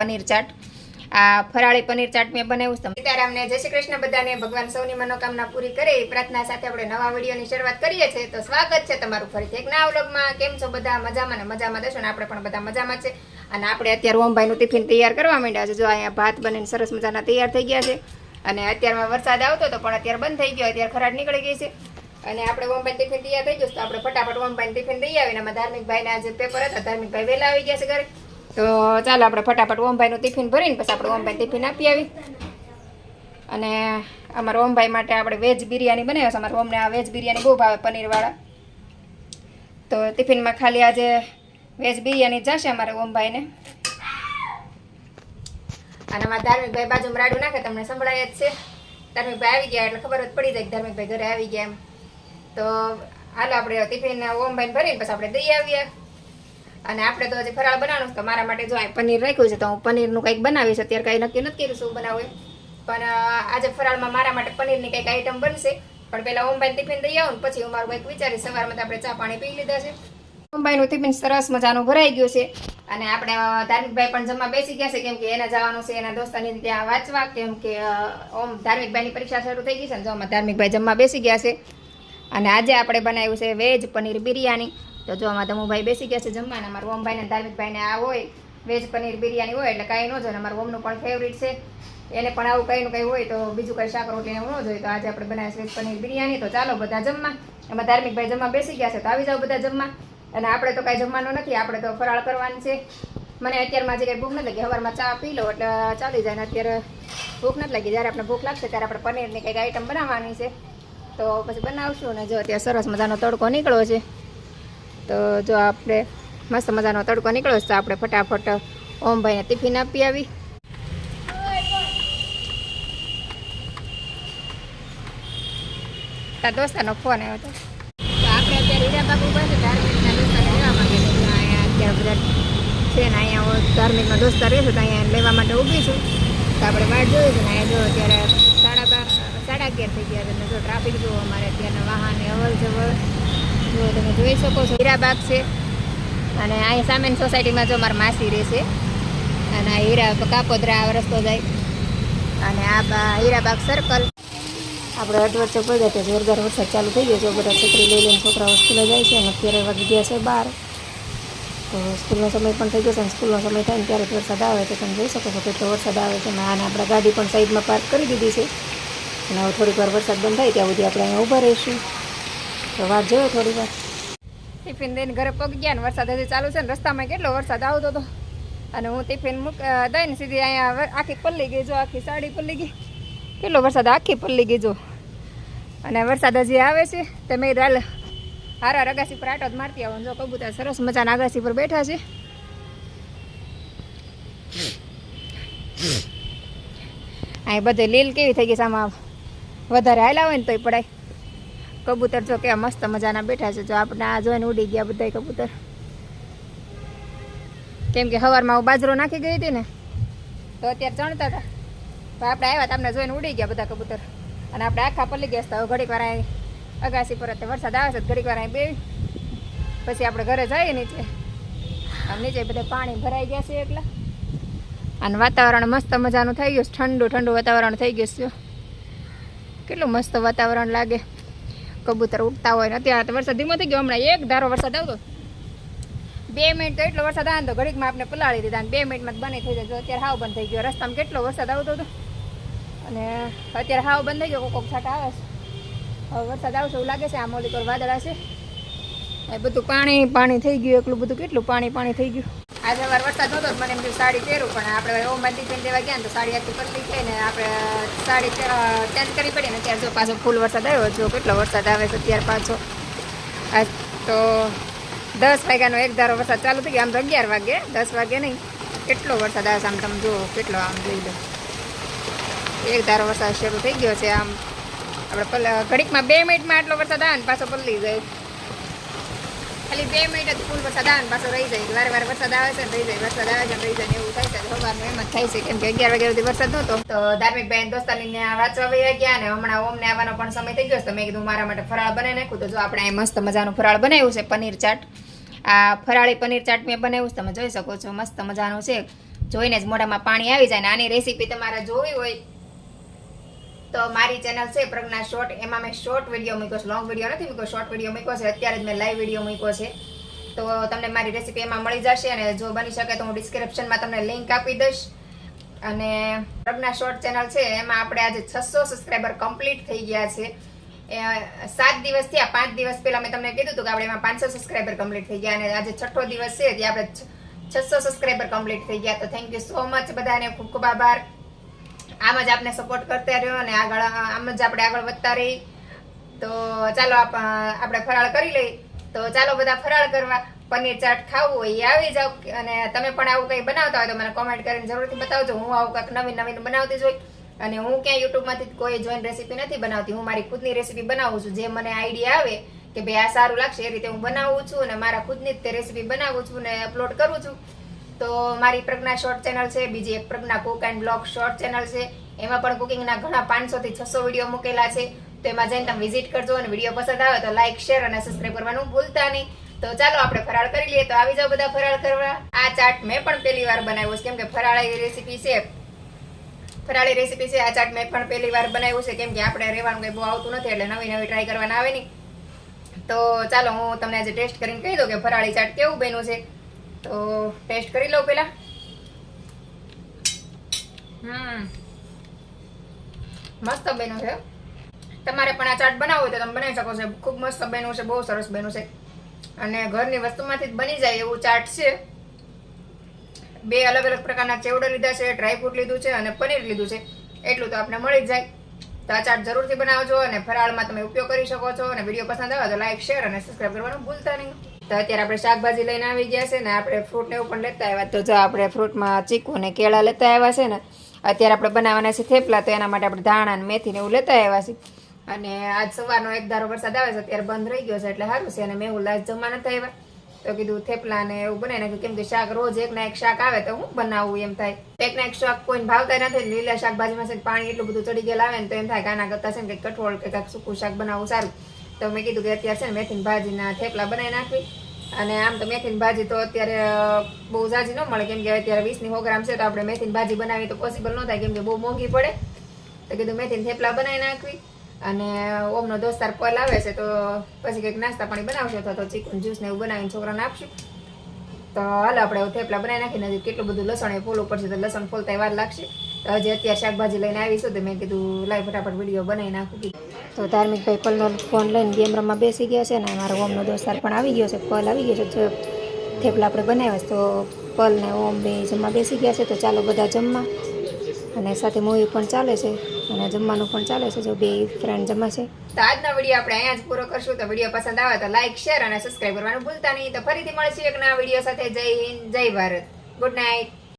પનીર ચાટ આ ફરાળી પનીર ચાટ મેં બનાવ્યું છે. સીતારામને જય શ્રી કૃષ્ણ બધાને. ભગવાન સૌની મનોકામના પૂરી કરે એ પ્રાર્થના સાથે આપણે નવા વિડીયોની શરૂઆત કરીએ છીએ. તો સ્વાગત છે તમારું ફરીથી એક નવા વ્લોગમાં. કેમ છો બધા? મજામાં ને મજામાં દેશો ને આપણે પણ બધા મજામાં છે. અને આપણે અત્યારે ઓમભાઈનું ટિફિન તૈયાર કરવા માંડ્યા છે. જો અહીંયા ભાત બનીને સરસ મજાના તૈયાર થઈ ગયા છે. અને અત્યારમાં વરસાદ આવતો હતો પણ અત્યારે બંધ થઈ ગયો, અત્યારે ખરાટ નીકળી ગઈ છે. અને આપણે ઓમભાઈ ટિફિન તૈયાર થઈ ગયું તો આપણે ફટાફટ ઓમભાઈ ટિફિન દઈ આવીને એમાં ધાર્મિકભાઈને આજે પેપર હતા, ધાર્મિકભાઈ વહેલા આવી ગયા છે ઘરે. તો ચાલો આપણે ફટાફટ ઓમભાઈનું ટિફિન ભરીને પછી આપણે ઓમભાઈ ટિફિન આપી આવી. અને અમારા ઓમભાઈ માટે આપણે વેજ બિરયાની બનાવ્યા છે. અમારા ઓમને આ વેજ બિરયાની બહુ ભાવે, પનીરવાળા. તો ટિફિનમાં ખાલી આજે વેજ બિરયાની જશે અમારે ઓમભાઈને. અને અમારા ધાર્મિકભાઈ બાજુમાં રાડું નાખે, તમને સંભળાય જ છે. ધાર્મિકભાઈ આવી ગયા એટલે ખબર જ પડી જાય કે ધાર્મિકભાઈ ઘરે આવી ગયા એમ. તો હાલો આપણે ટિફિન ઓમભાઈને ભરીને પછી આપણે દઈ આવીએ. અને આપણે તો હજી ફરાળ બનાવવાનું તો મારા માટે જો પનીર રાખ્યું છે તો હું પનીરનું કંઈક બનાવીશ. અત્યારે કંઈ નક્કી નથી કર્યું શું બનાવું, પણ આજે ફરાળમાં મારા માટે પનીરની કંઈક આઈટમ બનશે. પણ પહેલાં ઓમભાઈને ટિફિન દઈ આવું ને પછી હું મારું કંઈક વિચારીશ. સવારમાં આપણે ચા પાણી પી લીધા છે. ઓમભાઈનું ટિફિન સરસ મજાનું ભરાઈ ગયું છે. અને આપણે ધાર્મિકભાઈ પણ જમવા બેસી ગયા છે, કેમ કે એને જવાનું છે એના દોસ્તાની ત્યાં વાંચવા, કેમ કે ઓમ ધાર્મિકભાઈની પરીક્ષા શરૂ થઈ ગઈ છે ને જો ધાર્મિકભાઈ જમવા બેસી ગયા છે. અને આજે આપણે બનાવ્યું છે વેજ પનીર બિરયાની. તો જો આમાં ધમુભાઈ બેસી ગયા છે જમવાના. અમારા ઓમભાઈને ધાર્મિકભાઈને આ હોય વેજ પનીર બિરયાની હોય એટલે કાંઈ ન જોઈએ. અમારું ઓમનું પણ ફેવરિટ છે, એને પણ આવું કંઈનું કંઈ હોય તો બીજું કંઈ શાક રોટલી એવું ન જોઈએ. તો આજે આપણે બનાવીએ વેજ પનીર બિરયાની. તો ચાલો બધા જમવા. એમાં ધાર્મિકભાઈ જમવા બેસી ગયા છે તો આવી જાઓ બધા જમવા. અને આપણે તો કાંઈ જમવાનું નથી, આપણે તો ફરાળ કરવાનું છે. મને અત્યારમાં જે કંઈ ભૂખ નથી લાગી, સવારમાં ચા પી લો એટલે ચાલી જાય. ને અત્યારે ભૂખ નથી લાગી. જ્યારે આપણે ભૂખ લાગશે ત્યારે આપણે પનીરની કંઈક આઈટમ બનાવવાની છે તો પછી બનાવશું. ને જો અત્યારે સરસ મજાનો તડકો નીકળ્યો છે. તો જો આપણે મસ્ત મજાનો તડકો નીકળ્યો છે તો આપણે ફટાફટ ઓમભાઈને ટિફિન આપી આવી. તાર દોસ્તાનો ફોન આવ્યો હતો. તો આપણે અત્યારે હીરાબાગ ઉભા છે, ધાર્મિકના દોસ્તાને લેવા માટે. અહીંયા અત્યારે બધા છે ને અહીંયા ધાર્મિકનો દોસ્તાર રહેશે તો અહીંયા લેવા માટે ઊભી છું. તો આપણે વાટ જોયું છે ને અહીંયા જો અત્યારે 11:30 થઈ ગયા છે. ને જો ટ્રાફિક જુઓ અમારે અત્યારના વાહનની અવર જવર જો તમે જોઈ શકો છો. હીરાબાગ છે અને અહીં સામેની સોસાયટીમાં જો મારા માસી રહેશે. અને આ હીરા કાપોદરા આ રસ્તો જાય. અને આ હીરાબાગ સર્કલ. આપણે અઢવચ્ચે પહોંચ્યા તો જોરદાર વરસાદ ચાલુ થઈ ગયો છે. બધા છોકરી લઈ લઈને છોકરાઓ સ્કૂલે જાય છે. અને અત્યારે વાગી ગયા છે 12. તો સ્કૂલનો સમય પણ થઈ ગયો છે. અને સ્કૂલનો સમય થાય ને ત્યારે વરસાદ આવે તો તમે જોઈ શકો છો કેટલો વરસાદ આવે છે. અને આપણે ગાડી પણ સાઈડમાં પાર્ક કરી દીધી છે. અને હવે થોડીક વાર વરસાદ બંધ થાય ત્યાં સુધી આપણે અહીંયા ઊભા રહીશું. તો વાત જોયો થોડી વાર. ટિફિન દઈને ઘરે પગ ગયા ને વરસાદ હજી ચાલુ છે ને રસ્તામાં કેટલો વરસાદ આવતો હતો. અને હું ટિફિન દઈને સીધી અહીંયા આખી પલ્લી ગઈ, જો આખી સાડી પલ્લી ગઈ. કેટલો વરસાદ આખી પલ્લી ગઈ જો. અને વરસાદ હજી આવે છે તો મેં હાલ હારા અગાસી પર આટો જ મારતી આવો. જો કબૂતર સરસ મજાના અગાસી પર બેઠા છે. અહીં બધે લીલ કેવી થઈ ગઈ છે, આમાં વધારે હાલ્યા હોય ને તોય પડાય. કબૂતર જો કેવા મસ્ત મજાના બેઠા છે. જો આપણે આ જોઈને ઉડી ગયા બધા કબૂતર, કેમ કે સવારમાં હું બાજરો નાખી ગઈ હતી ને તો અત્યારે ચણતા હતા. તો આપણે આવ્યા તમને જોઈને ઉડી ગયા બધા કબૂતર. અને આપણે આખા પલ્લી ગયા હતા. ઘડીક વાર અહીં અગાસી પર વરસાદ આવે છે ઘડીક વાર અહીં બેવી પછી આપણે ઘરે જઈએ નીચે. આમ નીચે બધા પાણી ભરાઈ ગયા છે એટલા. અને વાતાવરણ મસ્ત મજાનું થઈ ગયું છે, ઠંડુ ઠંડુ વાતાવરણ થઈ ગયું છે. કેટલું મસ્ત વાતાવરણ લાગે. કબૂતર ઉડતા હોય ને. અત્યારે તો વરસાદ ધીમો થઈ ગયો. હમણાં એક ધારો વરસાદ આવતો 2 મિનિટ તો એટલો વરસાદ આવે તો ઘડીકમાં આપણે પલાળી દીધા. અને 2 મિનિટમાં બંધ થઈ જાય. જો અત્યારે હાવ બંધ થઈ ગયો. રસ્તામાં કેટલો વરસાદ આવતો હતો અને અત્યારે હાવ બંધ થઈ ગયો. કોક છાંટા આવે છે. હવે વરસાદ આવશે એવું લાગે છે. આ મોલી પર વાદળા છે. એ બધું પાણી પાણી થઈ ગયું. એટલું બધું કેટલું પાણી થઈ ગયું. આજે વાર વરસાદ નહોતો મને એમ થયું સાડી પહેરું, પણ આપણે ઓમભાઈ ટિફિન દેવા ગયા ને તો સાડી આખી પતલી થઈ ને આપણે સાડી ચેન્જ કરવી પડી ને. અત્યારે જો પાછો ફૂલ વરસાદ આવ્યો. જો કેટલો વરસાદ આવે છે અત્યારે પાછો. આજ તો 10 વાગ્યાનો એક ધારો વરસાદ ચાલુ થઈ ગયો. આમ તો 11 વાગે, 10 વાગે નહીં. કેટલો વરસાદ આવે છે આમ તમે જુઓ કેટલો. આમ જોઈ લો એક ધારો વરસાદ શરૂ થઈ ગયો છે. આમ આપણે ઘડીકમાં 2 મિનિટમાં આટલો વરસાદ આવે ને પાછો પલળી જાય. ખાલી 2 મિનિટ જ ફૂલ વરસાદ આવે ને પાછો રહી જાય. વારે વારે વરસાદ આવે છે ને રહી જાય, વરસાદ આવે છે ને રહી જાય ને એવું થાય છે. સવારનું એમ જ થાય છે, કેમ કે 11 વાગ્યા સુધી વરસાદ નહોતો. તો ધાર્મિકભાઈ દોસ્તાની વાંચવા વયા ગયા ને હમણાં ઓમને આવવાનો પણ સમય થઈ ગયો છે. તો મેં કીધું મારા માટે ફરાળ બનાવી નાખ્યું. તો જો આપણે અહીં મસ્ત મજાનું ફરાળ બનાવ્યું છે પનીર ચાટ. આ ફરાળી પનીર ચાટ મેં બનાવ્યું છે, તમે જોઈ શકો છો. મસ્ત મજાનું છે. જોઈને જ મોઢામાં પાણી આવી જાય. ને આની રેસીપી તમારે જોવી હોય તો મારી ચેનલ છે પ્રજ્ઞા શોર્ટ, એમાં મેં શોર્ટ વિડીયો મૂક્યો છે, લોંગ વિડીયો નથી મૂક્યો, શોર્ટ વિડીયો મૂક્યો છે. અત્યારે જ મેં લાઈવ વિડીયો મૂક્યો છે, તો તમને મારી રેસીપી એમાં મળી જશે. અને જો બની શકે તો હું ડિસ્ક્રિપ્શનમાં તમને લિંક આપી દઈશ. અને પ્રજ્ઞા શોર્ટ ચેનલ છે એમાં આપણે આજે 600 સબસ્ક્રાઈબર કમ્પ્લીટ થઈ ગયા છે. 7 દિવસ થયા. 5 દિવસ પહેલા મેં તમને કીધું હતું કે આપણે એમાં 500 સબસ્ક્રાઈબર કમ્પ્લીટ થઈ ગયા, અને આજે 6ઠો દિવસ છે ત્યાં આપણે 600 સબસ્ક્રાઈબર કમ્પ્લીટ થઈ ગયા. તો થેન્ક યુ સો મચ બધાને, ખૂબ ખૂબ આભાર. આમ જ આપને સપોર્ટ કરતા રહ્યો અને આમ જ આપણે આગળ વધતા રહી. તો ચાલો આપણે ફરાળ કરી લઈએ. તો ચાલો બધા ફરાળ કરવા. પનીર ચાટ ખાવું હોય એ આવી જાવ. અને તમે પણ આવું કંઈ બનાવતા હોય તો મને કોમેન્ટ કરીને જરૂરથી બતાવજો. હું આવું કંઈક નવીન નવીન બનાવતી જ હોય. અને હું ક્યાંય યુટ્યુબમાંથી કોઈ જોઈને રેસીપી નથી બનાવતી. હું મારી ખુદની રેસીપી બનાવું છું. જે મને આઈડિયા આવે કે ભાઈ આ સારું લાગશે એ રીતે હું બનાવું છું, અને મારા ખુદની જ તે રેસીપી બનાવું છું ને અપલોડ કરું છું. તો મારી પ્રજ્ઞા શોર્ટ ચેનલ છે, બીજી એક Pragya cook and blog short channel છે. એમાં પણ કુકિંગના ઘણા 500 થી 600 વિડીયો મૂકેલા છે. તો એમાં જઈને તમે વિઝિટ કરજો. અને વિડીયો પસંદ આવે તો લાઈક, શેર અને સબસ્ક્રાઈબ કરવાનું ભૂલતા નહીં. તો ચાલો આપણે ફરાળ કરી લઈએ. તો આવી જાઓ બધા ફરાળ કરવા. આ ચાટ મેં પણ પહેલી વાર બનાવ્યો છે, કેમ કે ફરાળી રેસીપી છે. આ ચાટ મેં પણ પહેલી વાર બનાવ્યું છે, કેમ કે આપણે રહેવાનું કંઈ બહુ આવતું નથી, એટલે નવી નવી ટ્રાય કરવાના આવે નહીં. તો ચાલો હું તમને આજે ટેસ્ટ કરીને કહી દઉં કે ફરાળી ચાટ કેવું બન્યું છે. તો ટેસ્ટ કરી લઉં પેલા. મસ્ત બન્યું છે. તમારે પણ આ ચાટ બનાવવું હોય તો તમે બનાવી શકો છો. ખૂબ મસ્ત બન્યું છે, બહુ સરસ બન્યું છે. અને ઘરની વસ્તુમાંથી જ બની જાય એવું ચાટ છે. 2 અલગ અલગ પ્રકારના ચેવડો લીધા છે, ડ્રાયફ્રૂટ લીધું છે અને પનીર લીધું છે. એટલું તો આપણે મળી જ જાય. તો આ ચાટ જરૂરથી બનાવજો. અને ફરાળમાં તમે ઉપયોગ કરી શકો છો. અને વિડીયો પસંદ આવે તો લાઈક, શેર અને સબસ્ક્રાઈબ કરવાનું ભૂલતા નહીં. તો અત્યારે આપણે શાકભાજી લઈને આવી ગયા છે ને આપણે ફ્રૂટ ને એવું પણ લેતા આવ્યા. તો જો આપણે ફ્રૂટમાં ચીકુ ને કેળા લેતા આવ્યા છે ને. અત્યારે આપણે બનાવવાના છે થેપલા, તો એના માટે આપણે ધાણા અને મેથી ને એવું લેતા આવ્યા છે. અને આજ સવારનો એક ધારો વરસાદ આવે છે, અત્યારે બંધ રહી ગયો છે એટલે સારું છે. અને મેં એવું લાજ જમવા નથી આવ્યા, તો કીધું થેપલા ને એવું બનાવી નાખ્યું. કેમ કે શાક રોજ એક ના એક શાક આવે તો હું બનાવવું એમ થાય. એક ના એક શાક કોઈને ભાવતા નથી. લીલા શાકભાજીમાં છે પાણી એટલું બધું ચડી ગયેલા આવે ને, તો એમ થાય કે આના કરતા છે ને કંઈક કઠોળ કે કંઈક સૂકું શાક બનાવવું સારું. તો મેં કીધું કે અત્યારે છે ને મેથીની ભાજીના થેપલા બનાવી નાખવી. અને આમ તો મેથીની ભાજી તો અત્યારે બહુ ઝાઝી ન મળે, કેમ કે અત્યારે 20ની 100 ગ્રામ છે. તો આપણે મેથીની ભાજી બનાવી તો પોસિબલ ન થાય, કેમ કે બહુ મોંઘી પડે. તો કીધું મેથીની થેપલા બનાવી નાખવી. અને ઓમનો દોસ્તાર પલ આવે છે, તો પછી કંઈક નાસ્તા પાણી બનાવશે, અથવા તો ચીકન જ્યુસ ને એવું બનાવીને છોકરાને આપશું. તો હાલ આપણે થેપલા બનાવી નાખીને હજી કેટલું બધું લસણ એ ફોલવું પડશે, તો લસણ ફોલતા વાર લાગશે. તો હજી અત્યારે શાકભાજી લઈને આવીશું, તો મેં કીધું લાઈ ફટાફટ વિડીયો બનાવી નાખું. તો ધાર્મિકભાઈ પલનો ફોન લઈને ગેમ રમવા બેસી ગયા છે ને મારો ઓમનો દોસ્તાર પણ આવી ગયો છે, પલ આવી ગયો છે. થેપલા આપણે બનાવ્યા છે, તો પલ ને ઓમ બે જમવા બેસી ગયા છે. તો ચાલો બધા જમવા. અને સાથે મૂવી પણ ચાલે છે અને જમવાનું પણ ચાલે છે. જો 2 ફ્રેન્ડ જમા છે. તો આજનો વિડીયો આપણે અહીંયા જ પૂરો કરશું. તો વિડીયો પસંદ આવે તો લાઈક, શેર અને સબસ્ક્રાઈબ કરવાનું ભૂલતા નહીં. તો ફરીથી મળીશું એક નવા વિડીયો સાથે. જય હિન્દ, જય ભારત, ગુડ નાઇટ.